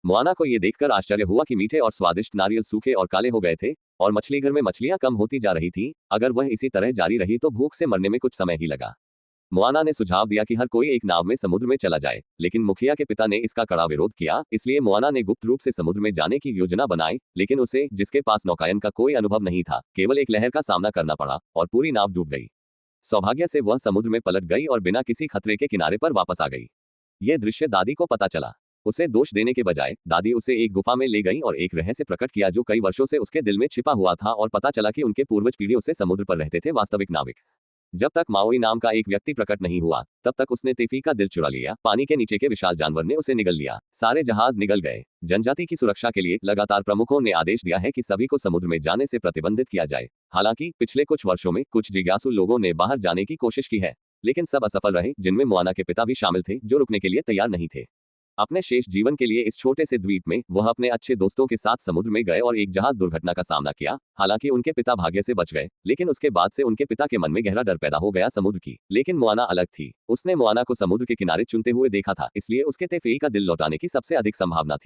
Moana को ये देखकर आश्चर्य हुआ कि मीठे और स्वादिष्ट नारियल सूखे और काले हो गए थे और मछली घर में मछलियां कम होती जा रही थीं। अगर वह इसी तरह जारी रही तो भूख से मरने में कुछ समय ही लगा। मोआना ने सुझाव दिया कि हर कोई एक नाव में समुद्र में चला जाए, लेकिन मुखिया के पिता ने इसका कड़ा विरोध किया। इसलिए मोआना ने गुप्त रूप से समुद्र में जाने की योजना बनाई, लेकिन उसे, जिसके पास नौकायन का कोई अनुभव नहीं था, केवल एक लहर का सामना करना पड़ा और पूरी नाव डूब गई। सौभाग्य से वह समुद्र में पलट गई और बिना किसी खतरे के किनारे पर वापस आ गई। यह दृश्य दादी को पता चला। उसे दोष देने के बजाय दादी उसे एक गुफा में ले गई और एक रहस्य प्रकट किया जो कई वर्षों से उसके दिल में छिपा हुआ था, और पता चला कि उनके पूर्वज पीढ़ियों से समुद्र पर रहते थे वास्तविक नाविक। जब तक माओई नाम का एक व्यक्ति प्रकट नहीं हुआ, तब तक उसने तेफी का दिल चुरा लिया। पानी के नीचे के विशाल जानवर ने उसे निगल लिया। सारे जहाज निगल गए। जनजाति की सुरक्षा के लिए लगातार प्रमुखों ने आदेश दिया है कि सभी को समुद्र में जाने से प्रतिबंधित किया जाए। हालांकि पिछले कुछ वर्षों में कुछ जिज्ञासु लोगों ने बाहर जाने की कोशिश की है, लेकिन सब असफल रहे, जिनमें मोआना के पिता भी शामिल थे, जो रुकने के लिए तैयार नहीं थे। अपने शेष जीवन के लिए इस छोटे से द्वीप में वह अपने अच्छे दोस्तों के साथ समुद्र में गए और एक जहाज दुर्घटना का सामना किया। हालांकि उनके पिता भाग्य से बच गए, लेकिन उसके बाद से उनके पिता के मन में गहरा डर पैदा हो गया समुद्र की। लेकिन मोआना अलग थी। उसने मोआना को समुद्र के किनारे चुनते हुए देखा था, इसलिए उसके तेफेई का दिल लौटाने की सबसे अधिक संभावना थी।